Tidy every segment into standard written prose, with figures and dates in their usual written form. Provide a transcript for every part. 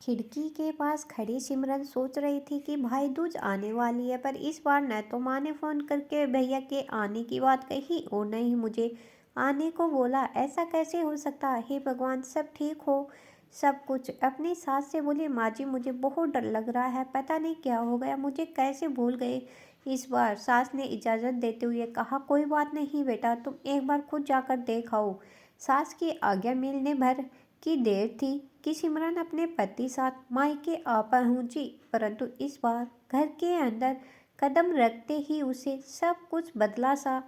खिड़की के पास खड़ी सिमरन सोच रही थी कि भाई दूज आने वाली है, पर इस बार न तो माँ ने फोन करके भैया के आने की बात कही और न ही मुझे आने को बोला। ऐसा कैसे हो सकता? हे भगवान, सब ठीक हो सब कुछ। अपनी सास से बोली, माँ जी मुझे बहुत डर लग रहा है, पता नहीं क्या हो गया, मुझे कैसे भूल गए इस बार। सास ने इजाज़त देते हुए कहा, कोई बात नहीं बेटा, तुम एक बार खुद जाकर देख आओ। सास की आज्ञा मिलने भर की देर थी कि सिमरन अपने पति साथ मायके आ पहुंची, परंतु इस बार घर के अंदर कदम रखते ही उसे सब कुछ बदला सा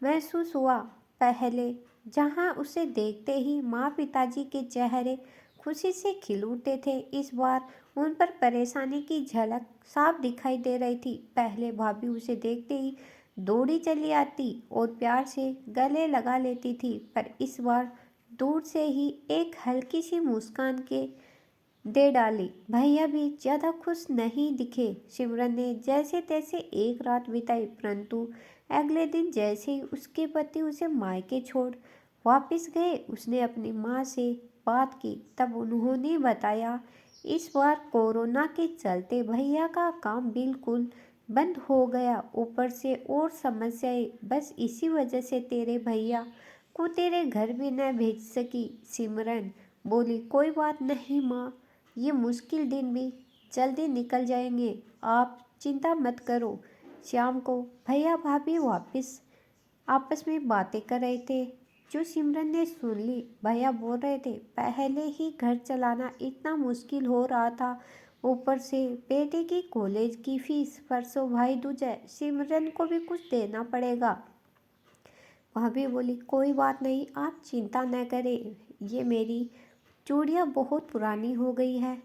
महसूस हुआ। पहले जहां उसे देखते ही माँ पिताजी के चेहरे खुशी से खिल उठते थे, इस बार उन पर परेशानी की झलक साफ दिखाई दे रही थी। पहले भाभी उसे देखते ही दौड़ी चली आती और प्यार से गले लगा लेती थी, पर इस बार दूर से ही एक हल्की सी मुस्कान के दे डाली। भैया भी ज़्यादा खुश नहीं दिखे। सिमरन ने जैसे तैसे एक रात बिताई, परंतु अगले दिन जैसे ही उसके पति उसे मायके छोड़ वापस गए, उसने अपनी माँ से बात की। तब उन्होंने बताया, इस बार कोरोना के चलते भैया का काम बिल्कुल बंद हो गया, ऊपर से और समस्याएं, बस इसी वजह से तेरे भैया को तेरे घर भी न भेज सकी। सिमरन बोली, कोई बात नहीं माँ, ये मुश्किल दिन भी जल्दी निकल जाएंगे, आप चिंता मत करो। शाम को भैया भाभी वापस आपस में बातें कर रहे थे, जो सिमरन ने सुन ली। भैया बोल रहे थे, पहले ही घर चलाना इतना मुश्किल हो रहा था, ऊपर से बेटे की कॉलेज की फीस, परसों भाई दूज है, सिमरन को भी कुछ देना पड़ेगा। भाभी बोली, कोई बात नहीं, आप चिंता न करें, ये मेरी चूड़ियाँ बहुत पुरानी हो गई है,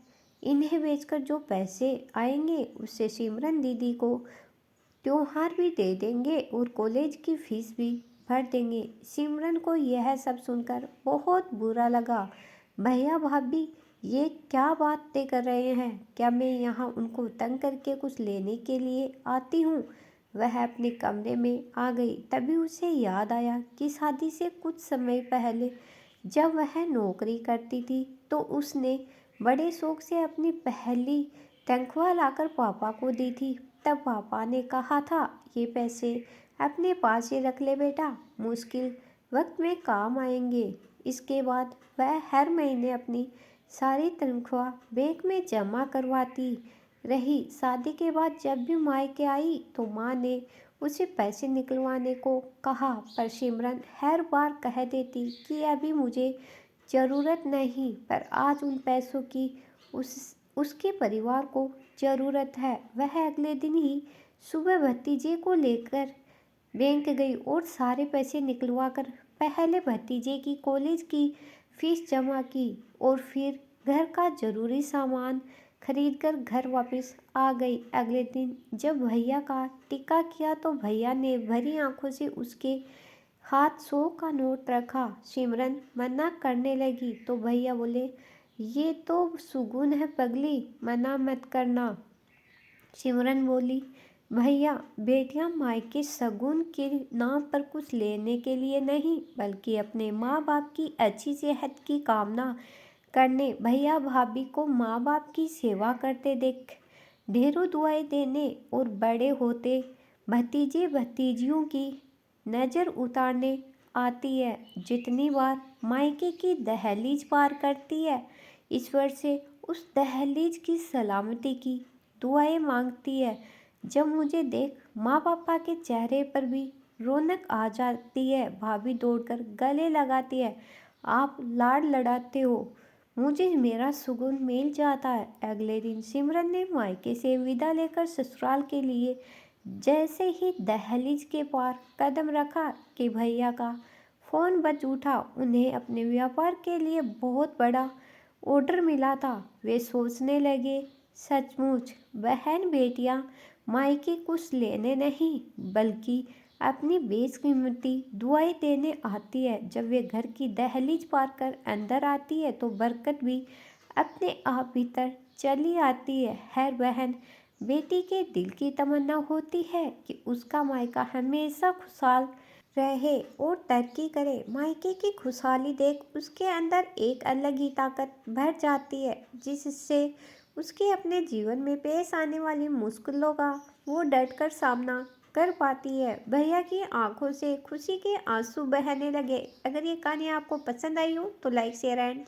इन्हें बेचकर जो पैसे आएंगे उससे सिमरन दीदी को त्योहार भी दे देंगे और कॉलेज की फीस भी भर देंगे। सिमरन को यह सब सुनकर बहुत बुरा लगा। भैया भाभी ये क्या बातें कर रहे हैं? क्या मैं यहाँ उनको तंग करके कुछ लेने के लिए आती हूँ? वह अपने कमरे में आ गई। तभी उसे याद आया कि शादी से कुछ समय पहले जब वह नौकरी करती थी तो उसने बड़े शौक से अपनी पहली तनख्वाह लाकर पापा को दी थी। तब पापा ने कहा था, ये पैसे अपने पास ही रख ले बेटा, मुश्किल वक्त में काम आएंगे। इसके बाद वह हर महीने अपनी सारी तनख्वाह बैंक में जमा करवाती रही। शादी के बाद जब भी मायके आई तो माँ ने उसे पैसे निकलवाने को कहा, पर सिमरन हर बार कह देती कि अभी मुझे ज़रूरत नहीं, पर आज उन पैसों की उसके परिवार को ज़रूरत है। वह अगले दिन ही सुबह भतीजे को लेकर बैंक गई और सारे पैसे निकलवा कर पहले भतीजे की कॉलेज की फीस जमा की और फिर घर का ज़रूरी सामान खरीद कर घर वापस आ गई। अगले दिन जब भैया का टिक्का किया तो भैया ने भरी आंखों से उसके हाथ 100 का नोट रखा। सिमरन मना करने लगी तो भैया बोले, ये तो सुगुन है पगली, मना मत करना। सिमरन बोली, भैया बेटियां मायके शगुन के नाम पर कुछ लेने के लिए नहीं, बल्कि अपने माँ बाप की अच्छी सेहत की कामना करने। भैया भाभी को माँ बाप की सेवा करते देख ढेरों दुआएं देने और बड़े होते भतीजे भतीजियों की नज़र उतारने आती है। जितनी बार मायके की दहलीज पार करती है, ईश्वर से उस दहलीज की सलामती की दुआएं मांगती है। जब मुझे देख माँ पापा के चेहरे पर भी रौनक आ जाती है। भाभी दौड़कर गले लगाती है, आप लाड लड़ाते हो, मुझे मेरा सुकून मिल जाता है। अगले दिन सिमरन ने मायके से विदा लेकर ससुराल के लिए जैसे ही दहलीज के पार कदम रखा कि भैया का फ़ोन बज उठा। उन्हें अपने व्यापार के लिए बहुत बड़ा ऑर्डर मिला था। वे सोचने लगे, सचमुच बहन बेटियां मायके कुछ लेने नहीं बल्कि अपनी बेशकीमती दुआएं देने आती है। जब वे घर की दहलीज पार कर अंदर आती है तो बरकत भी अपने आप भीतर चली आती है। हर बहन बेटी के दिल की तमन्ना होती है कि उसका मायका हमेशा खुशहाल रहे और तरक्की करे। मायके की खुशहाली देख उसके अंदर एक अलग ही ताकत भर जाती है, जिससे उसके अपने जीवन में पेश आने वाली मुश्किलों का वो डट कर सामना कर पाती है। भैया की आंखों से खुशी के आंसू बहने लगे। अगर ये कहानी आपको पसंद आई हो तो लाइक शेयर एंड